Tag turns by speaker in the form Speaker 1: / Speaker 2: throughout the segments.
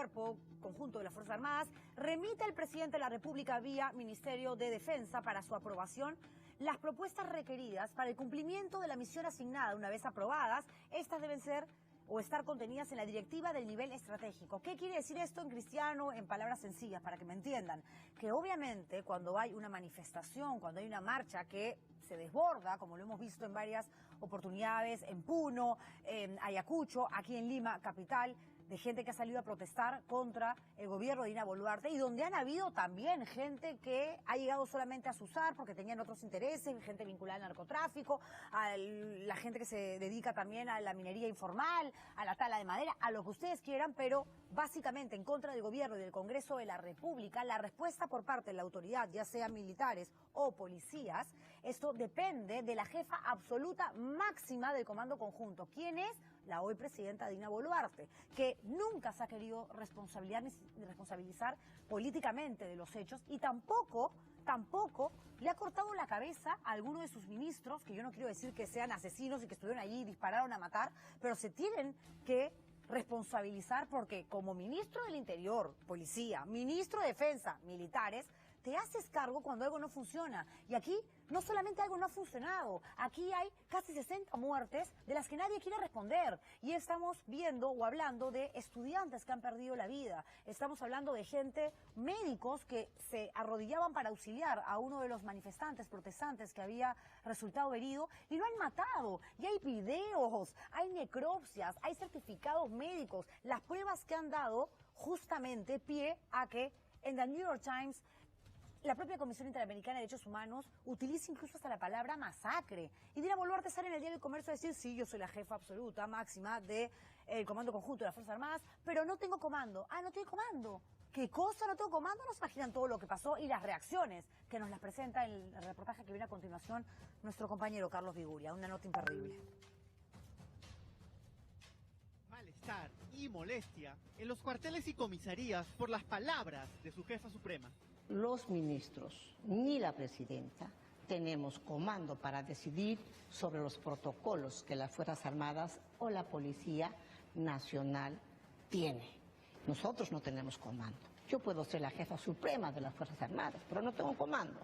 Speaker 1: Cuerpo Conjunto de las Fuerzas Armadas, remite al presidente de la República vía Ministerio de Defensa para su aprobación las propuestas requeridas para el cumplimiento de la misión asignada. Una vez aprobadas, estas deben ser o estar contenidas en la directiva del nivel estratégico. ¿Qué quiere decir esto en cristiano, en palabras sencillas, para que me entiendan? Que obviamente cuando hay una manifestación, cuando hay una marcha que se desborda, como lo hemos visto en varias oportunidades, en Puno, en Ayacucho, aquí en Lima, capital, de gente que ha salido a protestar contra el gobierno de Dina Boluarte, y donde han habido también gente que ha llegado solamente a azuzar porque tenían otros intereses, gente vinculada al narcotráfico, a la gente que se dedica también a la minería informal, a la tala de madera, a lo que ustedes quieran, pero básicamente en contra del gobierno y del Congreso de la República. La respuesta por parte de la autoridad, ya sean militares o policías, esto depende de la jefa absoluta máxima del Comando Conjunto. ¿Quién es? La hoy presidenta Dina Boluarte, que nunca se ha querido responsabilizar políticamente de los hechos y tampoco le ha cortado la cabeza a alguno de sus ministros, que yo no quiero decir que sean asesinos y que estuvieron allí y dispararon a matar, pero se tienen que responsabilizar porque como ministro del Interior, policía, ministro de Defensa, militares, te haces cargo cuando algo no funciona. Y aquí no solamente algo no ha funcionado, aquí hay casi 60 muertes de las que nadie quiere responder. Y estamos viendo o hablando de estudiantes que han perdido la vida. Estamos hablando de gente, médicos que se arrodillaban para auxiliar a uno de los manifestantes, protestantes que había resultado herido y lo han matado. Y hay videos, hay necropsias, hay certificados médicos, las pruebas que han dado justamente pie a que en The New York Times la propia Comisión Interamericana de Derechos Humanos utiliza incluso hasta la palabra masacre. Y Dina Boluarte sale en el Diario del Comercio a decir, sí, yo soy la jefa absoluta, máxima del Comando Conjunto de las Fuerzas Armadas, pero no tengo comando. Ah, no tengo comando. ¿Qué cosa? ¿No tengo comando? No se imaginan todo lo que pasó y las reacciones que nos las presenta en el reportaje que viene a continuación nuestro compañero Carlos Viguria. Una nota imperdible.
Speaker 2: Malestar y molestia en los cuarteles y comisarías por las palabras de su jefa suprema.
Speaker 3: Los ministros ni la presidenta tenemos comando para decidir sobre los protocolos que las Fuerzas Armadas o la Policía Nacional tiene. Nosotros no tenemos comando. Yo puedo ser la jefa suprema de las Fuerzas Armadas, pero no tengo comando.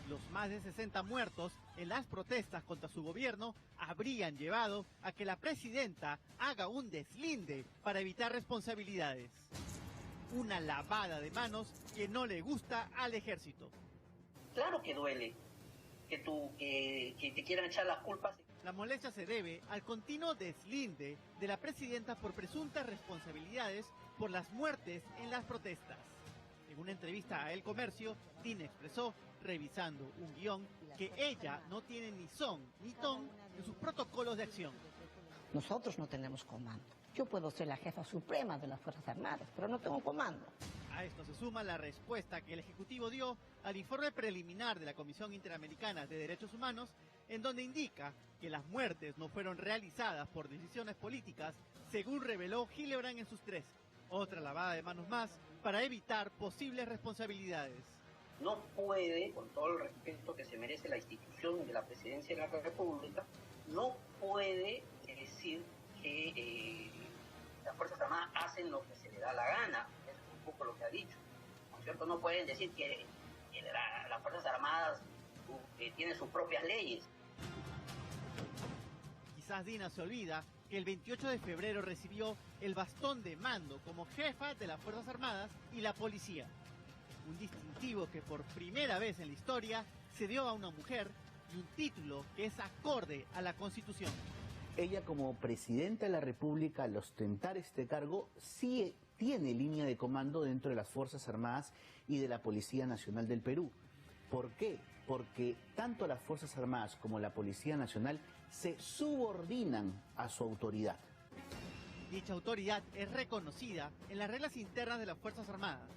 Speaker 2: Los más de 60 muertos en las protestas contra su gobierno habrían llevado a que la presidenta haga un deslinde para evitar responsabilidades. Una lavada de manos que no le gusta al ejército.
Speaker 4: Claro que duele que te quieran echar las culpas.
Speaker 2: La molestia se debe al continuo deslinde de la presidenta por presuntas responsabilidades por las muertes en las protestas. En una entrevista a El Comercio, Dina expresó, revisando un guión, que ella no tiene ni son ni ton en sus protocolos de acción.
Speaker 3: Nosotros no tenemos comando. Yo puedo ser la jefa suprema de las Fuerzas Armadas, pero no tengo comando.
Speaker 2: A esto se suma la respuesta que el Ejecutivo dio al informe preliminar de la Comisión Interamericana de Derechos Humanos, en donde indica que las muertes no fueron realizadas por decisiones políticas, según reveló Hildebrand en sus 3. Otra lavada de manos más para evitar posibles responsabilidades.
Speaker 4: No puede, con todo el respeto que se merece la institución de la Presidencia de la República, no puede decir que las Fuerzas Armadas hacen lo que se le da la gana. Es un poco lo que ha dicho, ¿no es cierto? No pueden decir que las Fuerzas Armadas tienen sus propias leyes.
Speaker 2: Quizás Dina se olvida que el 28 de febrero recibió el bastón de mando como jefa de las Fuerzas Armadas y la Policía. Un distintivo que por primera vez en la historia se dio a una mujer y un título que es acorde a la Constitución.
Speaker 5: Ella como presidenta de la República al ostentar este cargo sí tiene línea de comando dentro de las Fuerzas Armadas y de la Policía Nacional del Perú. ¿Por qué? Porque tanto las Fuerzas Armadas como la Policía Nacional se subordinan a su autoridad.
Speaker 2: Dicha autoridad es reconocida en las reglas internas de las Fuerzas Armadas.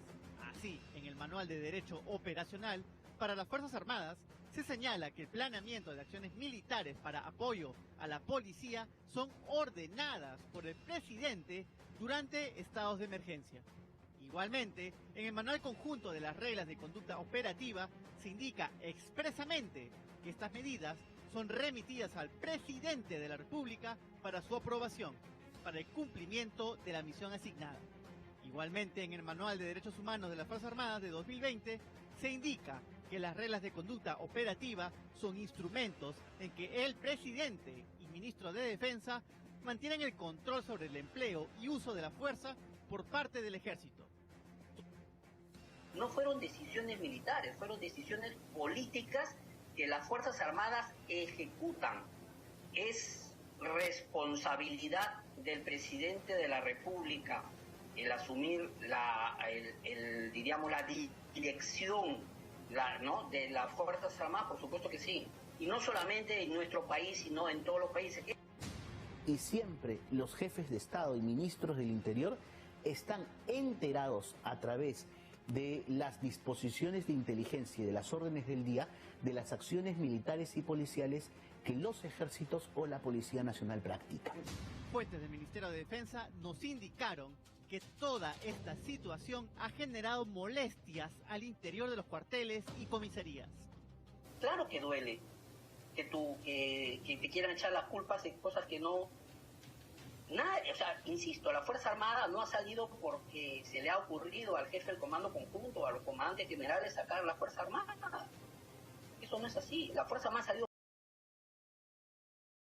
Speaker 2: Así, en el Manual de Derecho Operacional para las Fuerzas Armadas se señala que el planeamiento de acciones militares para apoyo a la policía son ordenadas por el presidente durante estados de emergencia. Igualmente, en el Manual Conjunto de las Reglas de Conducta Operativa se indica expresamente que estas medidas son remitidas al presidente de la República para su aprobación, para el cumplimiento de la misión asignada. Igualmente, en el Manual de Derechos Humanos de las Fuerzas Armadas de 2020, se indica que las reglas de conducta operativa son instrumentos en que el presidente y ministro de Defensa mantienen el control sobre el empleo y uso de la fuerza por parte del ejército.
Speaker 4: No fueron decisiones militares, fueron decisiones políticas que las Fuerzas Armadas ejecutan. Es responsabilidad del presidente de la República el asumir la dirección de las Fuerzas Armadas, por supuesto que sí. Y no solamente en nuestro país, sino en todos los países.
Speaker 5: Y siempre los jefes de Estado y ministros del Interior están enterados a través de las disposiciones de inteligencia y de las órdenes del día de las acciones militares y policiales que los ejércitos o la Policía Nacional practican.
Speaker 2: Fuentes del Ministerio de Defensa nos indicaron que toda esta situación ha generado molestias al interior de los cuarteles y comisarías.
Speaker 4: Claro que duele que te quieran echar las culpas de cosas que no... Nada, o sea, insisto, la Fuerza Armada no ha salido porque se le ha ocurrido al jefe del Comando Conjunto, a los comandantes generales sacar la Fuerza Armada. Eso no es así. La Fuerza Armada ha salido